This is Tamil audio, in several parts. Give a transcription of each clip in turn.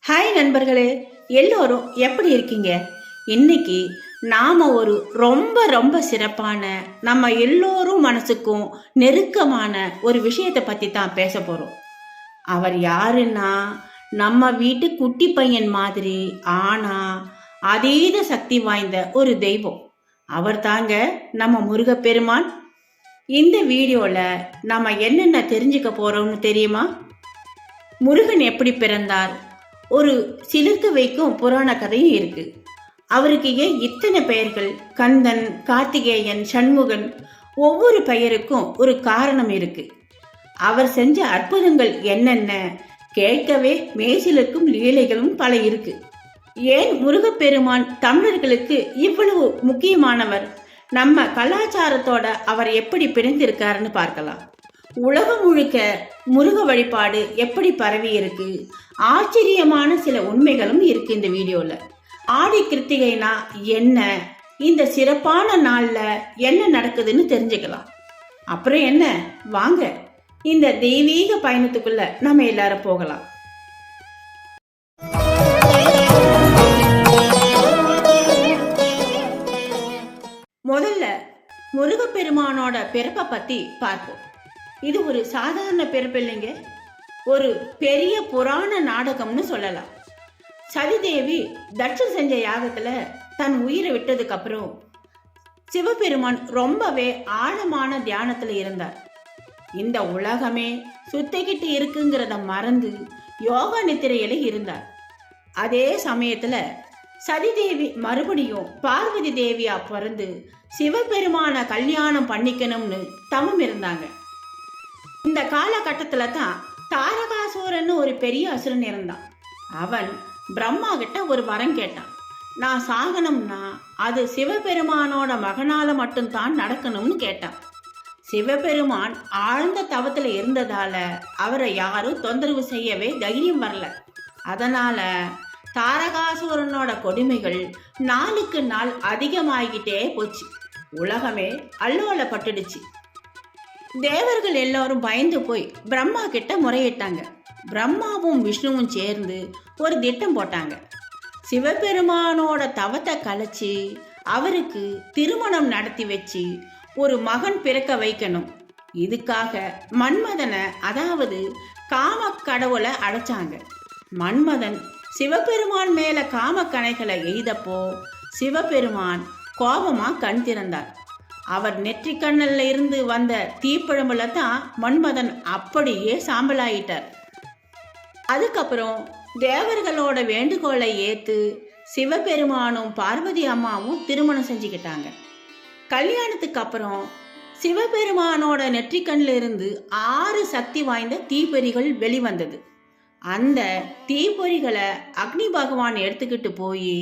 ஹாய் நண்பர்களே, எல்லோரும் எப்படி இருக்கீங்க? இன்னைக்கு நாம ஒரு ரொம்ப ரொம்ப சிறப்பான, நம்ம எல்லோரும் மனசுக்கும் நெருக்கமான ஒரு விஷயத்தை பத்தி தான் பேச போறோம். அவர் யாருன்னா, நம்ம வீட்டு குட்டி பையன் மாதிரி ஆனா அதீத சக்தி வாய்ந்த ஒரு தெய்வம். அவர் தாங்க நம்ம முருகப்பெருமான். இந்த வீடியோல நம்ம என்னென்ன தெரிஞ்சுக்க போறோம்னு தெரியுமா? முருகன் எப்படி பிறந்தார், ஒரு சிலிர்க்க வைக்கும் புராண கதையும் இருக்கு. அவருக்கு ஏன் இத்தனை பெயர்கள்? கந்தன், கார்த்திகேயன், சண்முகன், ஒவ்வொரு பெயருக்கும் ஒரு காரணம் இருக்கு. அவர் செஞ்ச அற்புதங்கள் என்னென்ன கேட்கவே மேசிலுக்கும் லீலைகளும் பல இருக்கு. ஏன் முருகப்பெருமான் தமிழர்களுக்கு இவ்வளவு முக்கியமானவர்? நம்ம கலாச்சாரத்தோட அவர் எப்படி பிறந்திருக்காருன்னு பார்க்கலாம். உலகம் முழுக்க முருக வழிபாடு எப்படி பரவி இருக்கு, ஆச்சரியமான சில உண்மைகளும் இருக்கு இந்த வீடியோல. ஆடி கிருத்திகைனா என்ன, இந்த சிறப்பான நாள்ல என்ன நடக்குதுன்னு தெரிஞ்சுக்கலாம். அப்புறம் என்ன, வாங்க இந்த தெய்வீக பயணத்துக்குள்ள நம்ம எல்லாரும் போகலாம். முதல்ல முருகப்பெருமானோட பிறப்பை பத்தி பார்ப்போம். இது ஒரு சாதாரண பிறப்பு இல்லைங்க, ஒரு பெரிய புராண நாடகம்னு சொல்லலாம். சதிதேவி தட்சன் செஞ்ச யாகத்துல தன் உயிரை விட்டதுக்கு அப்புறம் சிவபெருமான் ரொம்பவே ஆழமான தியானத்துல இருந்தார். இந்த உலகமே சுத்திக்கிட்டு இருக்குங்கிறத மறந்து யோக நித்திரையில இருந்தார். அதே சமயத்துல சதிதேவி மறுபடியும் பார்வதி தேவியா பிறந்து சிவபெருமான கல்யாணம் பண்ணிக்கணும்னு தவம் இருந்தாங்க. இந்த காலகட்டத்துல தான் தாரகாசூரன் ஒரு பெரிய அசுரன் இருந்தான். அவன் பிரம்மா கிட்ட ஒரு வரம் கேட்டான். நான் சாகனம்னா அது சிவபெருமானோட மகனால மட்டும்தான் நடக்கணும்னு கேட்டான். சிவபெருமான் ஆழ்ந்த தவத்துல இருந்ததால அவரை யாரும் தொந்தரவு செய்யவே தைரியம் வரல. அதனால தாரகாசூரனோட கொடுமைகள் நாளுக்கு நாள் அதிகமாகிட்டே போச்சு. உலகமே அல்லோலப்பட்டுடுச்சு. தேவர்கள் எல்லாரும் பயந்து போய் பிரம்மா கிட்ட முறையிட்டாங்க. பிரம்மாவும் விஷ்ணுவும் சேர்ந்து ஒரு திட்டம் போட்டாங்க. சிவபெருமானோட தவத்தை கலைச்சி அவருக்கு திருமணம் நடத்தி வச்சு ஒரு மகன் பிறக்க வைக்கணும். இதுக்காக மன்மதனை, அதாவது காம கடவுளை அழைச்சாங்க. மன்மதன் சிவபெருமான் மேல காமக்கணைகளை எய்தப்போ சிவபெருமான் கோபமா கண் திறந்தார். அவர் நெற்றிக்கண்ணல்ல இருந்து வந்த தீப்பழம்புல தான் மன்மதன் அப்படியே சாம்பலாயிட்டார். அதுக்கப்புறம் தேவர்களோட வேண்டுகோளை ஏத்து சிவபெருமானும் பார்வதி அம்மாவும் திருமணம் செஞ்சுக்கிட்டாங்க. கல்யாணத்துக்கு அப்புறம் சிவபெருமானோட நெற்றிக்கண்ணில் இருந்து 6 சக்தி வாய்ந்த தீப்பொறிகள் வெளிவந்தது. அந்த தீப்பொறிகளை அக்னி பகவான் எடுத்துக்கிட்டு போய்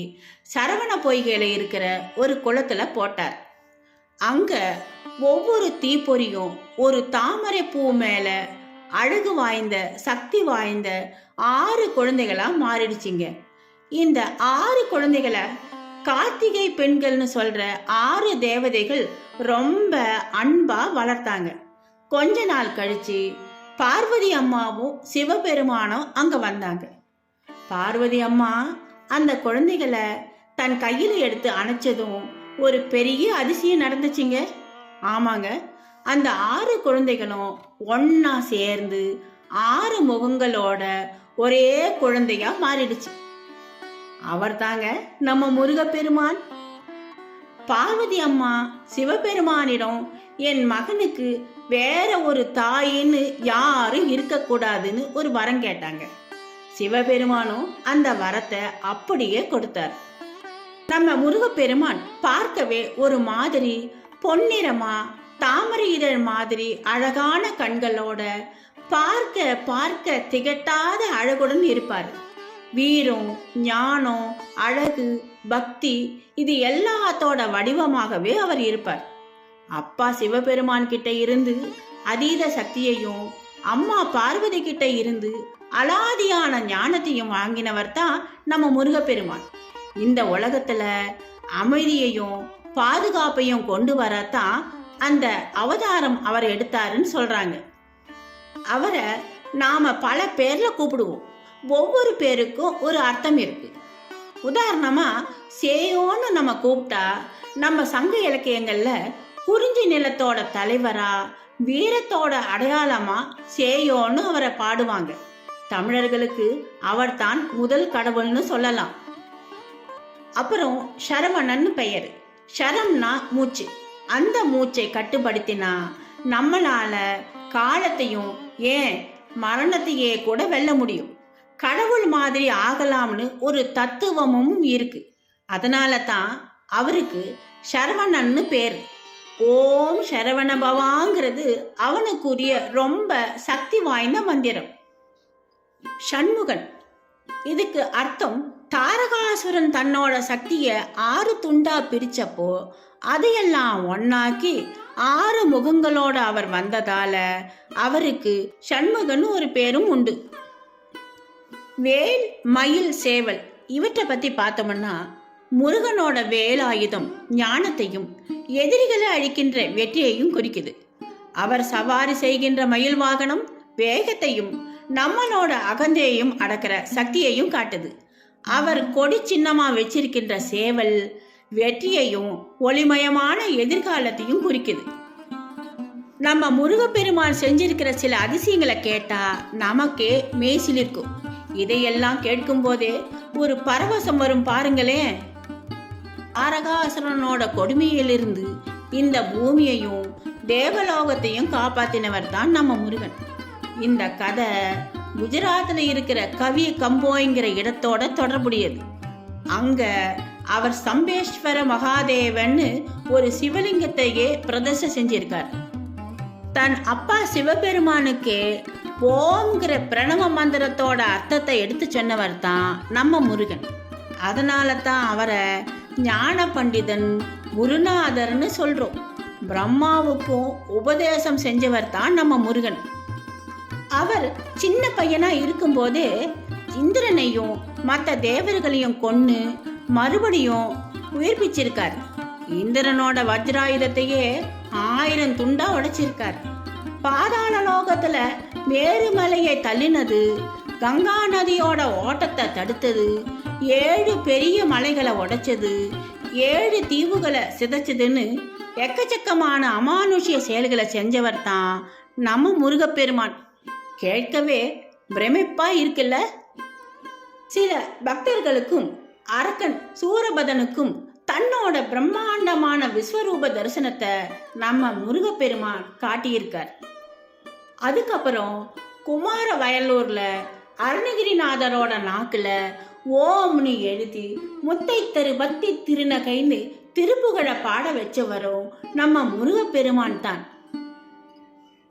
சரவண பொய்கையில இருக்கிற ஒரு குளத்துல போட்டார். அங்க ஒவ்வொரு தீப்பொறியும் ஒரு தாமரை பூ மேல அழகு வாய்ந்த சக்தி வாய்ந்த 6 குழந்தைகளா மாறிடுச்சிங்க. இந்த 6 குழந்தைகளை கார்த்திகை பெண்கள்னு சொல்ற 6 தேவதைகள் ரொம்ப அன்பா வளர்த்தாங்க. கொஞ்ச நாள் கழிச்சு பார்வதி அம்மாவும் சிவபெருமானும் அங்க வந்தாங்க. பார்வதி அம்மா அந்த குழந்தைகளை தன் கையில எடுத்து அணைச்சதும் ஒரு பெரிய அதிசயம் நடந்துச்சுங்க. ஆமாங்க, அந்த 6 குழந்தைகளும் ஒன்னா சேர்ந்து 6 முகங்களோட ஒரே குழந்தையா மாறிடுச்சு. அவர் தாங்க நம்ம முருகப்பெருமான். பார்வதி அம்மா சிவபெருமானிடம் என் மகனுக்கு வேற ஒரு தாயின்னு யாரும் இருக்கக்கூடாதுன்னு ஒரு வரம் கேட்டாங்க. சிவபெருமானும் அந்த வரத்தை அப்படியே கொடுத்தார். நம்ம முருகப்பெருமான் பார்க்கவே ஒரு மாதிரி பொன்னிறமா தாமரை இதழ் மாதிரி அழகான கண்களோட பார்க்க பார்க்க திகட்டாத அழகுடன் இருப்பார். வீரம், ஞானம், அழகு, பக்தி, இது எல்லாத்தோட வடிவமாகவே அவர் இருப்பார். அப்பா சிவபெருமான் கிட்ட இருந்து அதீத சக்தியையும் அம்மா பார்வதி கிட்ட இருந்து அலாதியான ஞானத்தையும் வாங்கினவர் தான் நம்ம முருகப்பெருமான். இந்த உலகத்துல அமைதியையும் பாதுகாப்பையும் கொண்டு வரத்தான் அந்த அவதாரம் அவர் எடுத்தாருன்னு சொல்றாங்க. அவரை நாம பல பேர்ல கூப்பிடுவோம். ஒவ்வொரு பேருக்கும் ஒரு அர்த்தம் இருக்கு. உதாரணமா சேயோன்னு நம்ம கூப்பிட்டா நம்ம சங்க இலக்கியங்கள்ல குறிஞ்சி நிலத்தோட தலைவரா வீரத்தோட அடையாளமா சேயோன்னு அவரை பாடுவாங்க. தமிழர்களுக்கு அவர்தான் முதல் கடவுள்னு சொல்லலாம். அப்புறம் சரவணன்னு பெயர். சரம்னா மூச்சு. அந்த மூச்சை கட்டுப்படுத்தினா நம்மளால காலத்தையும் ஏன் மரணத்தையே கூட வெல்ல முடியும். கடவுள் மாதிரி ஆகலாம்னு ஒரு தத்துவமும் இருக்கு. அதனால தான் அவருக்கு சரவணன்னு பேர். ஓம் சரவண பவாங்கிறது அவனுக்குரிய ரொம்ப சக்தி வாய்ந்த மந்திரம். சண்முகன் இதுக்கு அர்த்தம் தாரகாசுரன் தன்னோட சக்திய 6 துண்டா பிரிச்சப்போ அதையெல்லாம் ஒன்னாக்கி 6 முகங்களோட அவர் வந்ததால அவருக்கு சண்முகன் ஒரு பேரும் உண்டு. வேல், மயில், சேவல் இவற்றை பத்தி பார்த்தோம்னா முருகனோட வேலாயுதம் ஞானத்தையும் எதிரிகளை அழிக்கின்ற வெற்றியையும் குறிக்குது. அவர் சவாரி செய்கின்ற மயில் வாகனம் வேகத்தையும் நம்மளோட அகந்தையையும் அடக்கிற சக்தியையும் காட்டுது. அவர் கொடி சின்னமா வச்சிருக்கின்ற சேவல் வெற்றியையும் ஒளிமயமான எதிர்காலத்தையும் குறிக்குது. நம்ம முருகப்பெருமான் செஞ்சிருக்கிற சில அதிசயங்களை கேட்டா நமக்கே மேய்சிலிருக்கும். இதையெல்லாம் கேட்கும் போதே ஒரு பரவசம் வரும் பாருங்களேன். தாரகாசுரனோட கொடுமையிலிருந்து இந்த பூமியையும் தேவலோகத்தையும் காப்பாத்தினவர் தான் நம்ம முருகன். இந்த கதை குஜராத்ல இருக்கிற கவி கம்போய்ங்கிற இடத்தோட தொடர்புடையது. அங்க அவர் சம்பேஸ்வர மகாதேவன்னு ஒரு சிவலிங்கத்தையே பிரதிஷ்டை செஞ்சிருக்கார். தன் அப்பா சிவபெருமானுக்கு ஓம்ங்கிற பிரணவ மந்திரத்தோட அர்த்தத்தை எடுத்து சொன்னவர் தான் நம்ம முருகன். அதனால தான் அவரை ஞான பண்டிதன், குருநாதர்னு சொல்றோம். பிரம்மாவுக்கும் உபதேசம் செஞ்சவர் தான் நம்ம முருகன். அவர் சின்ன பையனா இருக்கும்போதே இந்திரனையும் மற்ற தேவர்களையும் கொன்னு மறுபடியும் உயிர்ப்பிச்சிருக்கார். இந்திரனோட வஜ்ராயுதத்தையே 1000 துண்டா உடைச்சிருக்கார். பாதாள லோகத்துல மேருமலையை தள்ளினது, கங்கா நதியோட ஓட்டத்தை தடுத்தது, 7 பெரிய மலைகளை உடைச்சது, 7 தீவுகளை சிதைச்சதுன்னு எக்கச்சக்கமான அமானுஷ்ய செயல்களை செஞ்சவர் தான் நம்ம முருகப்பெருமான். கேட்கவே பிரமிப்பா இருக்குல்ல. சில பக்தர்களுக்கும் அரக்கன் சூரபதனுக்கும் தன்னோட பிரம்மாண்டமான விஸ்வரூப தரிசனத்தை நம்ம முருகப்பெருமான் காட்டியிருக்கார். அதுக்கப்புறம் குமார வயலூர்ல அருணகிரிநாதரோட நாக்குல ஓம்னு எழுதி முத்தை தரு பக்தி திருநகைன்னு திருப்புகழை பாட வச்சவரும் நம்ம முருகப்பெருமான் தான்.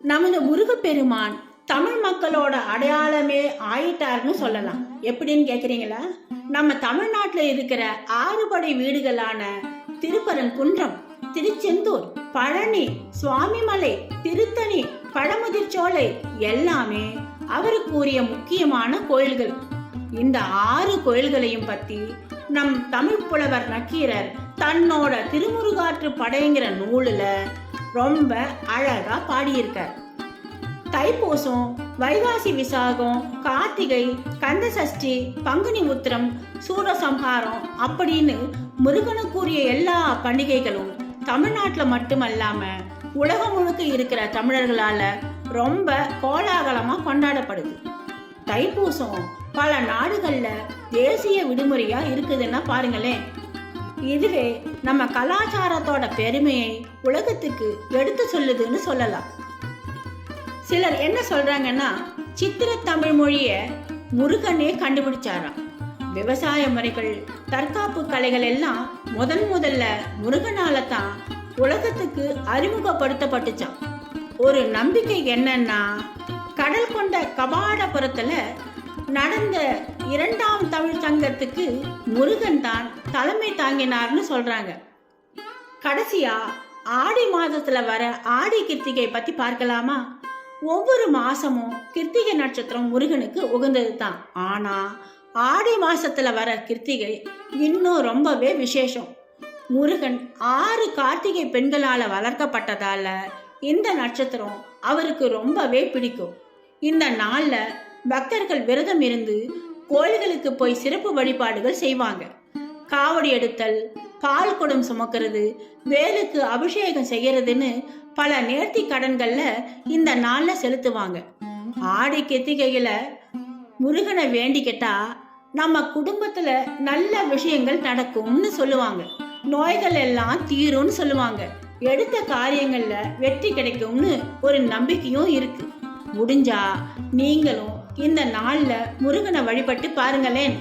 நமது முருகப்பெருமான் தமிழ் மக்களோட அடையாளமே ஆயிட்டார்னு சொல்லலாம். எப்படின்னு கேக்குறீங்களா? நம்ம தமிழ்நாட்டில் இருக்கிற 6 படை வீடுகளான திருப்பரங்குன்றம், திருச்செந்தூர், பழனி, சுவாமிமலை, திருத்தணி, பழமுதிர்ச்சோலை எல்லாமே அவருக்குரிய முக்கியமான கோயில்கள். இந்த 6 கோயில்களையும் பத்தி நம் தமிழ் புலவர் நக்கீரர் தன்னோட திருமுருகாற்று படைங்கிற நூலுல ரொம்ப அழகா பாடியிருக்கார். தைப்பூசம், வைகாசி விசாகம், கார்த்திகை, கந்த சஷ்டி, பங்குனி உத்திரம், சூரசம்ஹாரம் அப்படின்னு முருகனுக்குரிய எல்லா பண்டிகைகளும் தமிழ்நாட்டில் மட்டுமல்லாம உலகம் முழுக்க இருக்கிற தமிழர்களால ரொம்ப கோலாகலமா கொண்டாடப்படுது. தைப்பூசம் பல நாடுகள்ல தேசிய விடுமுறையா இருக்குதுன்னா பாருங்களேன். இதுவே நம்ம கலாச்சாரத்தோட பெருமையை உலகத்துக்கு எடுத்து சொல்லுதுன்னு சொல்லலாம். சிலர் என்ன சொல்றாங்கன்னா, சித்திர தமிழ் மொழிய முருகனே கண்டுபிடிச்சாராம். விவசாய முறைகள், தற்காப்பு கலைகள் எல்லாம் முதல்ல முருகனால தான் உலகத்துக்கு அறிமுகப்படுத்தப்பட்டுச்சான். ஒரு நம்பிக்கை என்னன்னா, கடல் கொண்ட கபாடபுரத்துல நடந்த 2ஆம் தமிழ் சங்கத்துக்கு முருகன் தான் தலைமை தாங்கினார்னு சொல்றாங்க. கடைசியா ஆடி மாதத்துல வர ஆடி கிருத்திகை பத்தி பார்க்கலாமா? ஒவ்வொரு மாசமும் கிருத்திகை நட்சத்திரம் முருகனுக்கு உகந்தது தான். ஆனா ஆடி மாசத்துல வர கிருத்திகை இன்னும் ரொம்பவே விசேஷம். முருகன் 6 கார்த்திகை பெண்களால வளர்க்கப்பட்டதால இந்த நட்சத்திரம் அவருக்கு ரொம்பவே பிடிக்கும். இந்த நாள்ல பக்தர்கள் விரதம் இருந்து கோயில்களுக்கு போய் சிறப்பு வழிபாடுகள் செய்வாங்க. காவடி எடுத்தல், பால் குடம் சுமக்கிறது, வேலுக்கு அபிஷேகம் செய்யறதுன்னு பல நேர்த்தி கடன்கள்ல இந்த நாள்ல செலுத்துவாங்க. ஆடி கிருத்திகையில முருகனை வேண்டிக்கிட்டா நம்ம குடும்பத்துல நல்ல விஷயங்கள் நடக்கும்னு சொல்லுவாங்க. நோய்கள் எல்லாம் தீரும்னு சொல்லுவாங்க. எடுத்த காரியங்கள்ல வெற்றி கிடைக்கும்னு ஒரு நம்பிக்கையும் இருக்கு. முடிஞ்சா நீங்களும் இந்த நாள்ல முருகனை வழிபட்டு பாருங்களேன்.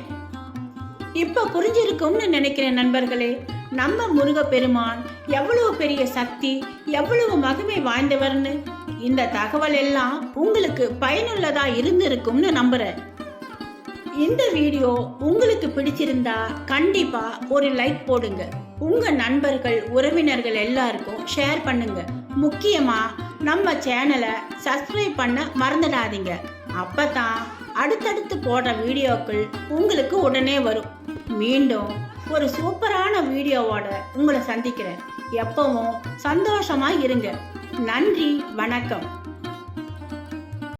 இப்ப புரிஞ்சிருக்கும்னு நினைக்கிறேன் நண்பர்களே. நம்ம முருகப்பெருமான் எவ்வளவு பெரிய சக்தி, எவ்வளவு மகிமை வாய்ந்தவர்னு. இந்த தகவல் எல்லாம் உங்களுக்கு பயனுள்ளதா இருந்திருக்கும்னு நம்புறேன். இந்த வீடியோ உங்களுக்கு பிடிச்சிருந்தா கண்டிப்பா ஒரு லைக் போடுங்க. உங்க நண்பர்கள், உறவினர்கள் எல்லாருக்கும் ஷேர் பண்ணுங்க. முக்கியமா நம்ம சேனலை சப்ஸ்கிரைப் பண்ண மறந்துடாதீங்க. அப்பதான் அடுத்தடுத்து போடுற வீடியோக்கள் உங்களுக்கு உடனே வரும். மீண்டும் ஒரு சூப்பரான வீடியோவோட உங்களை சந்திக்கிறேன். எப்பவும் சந்தோஷமா இருங்க. நன்றி, வணக்கம்.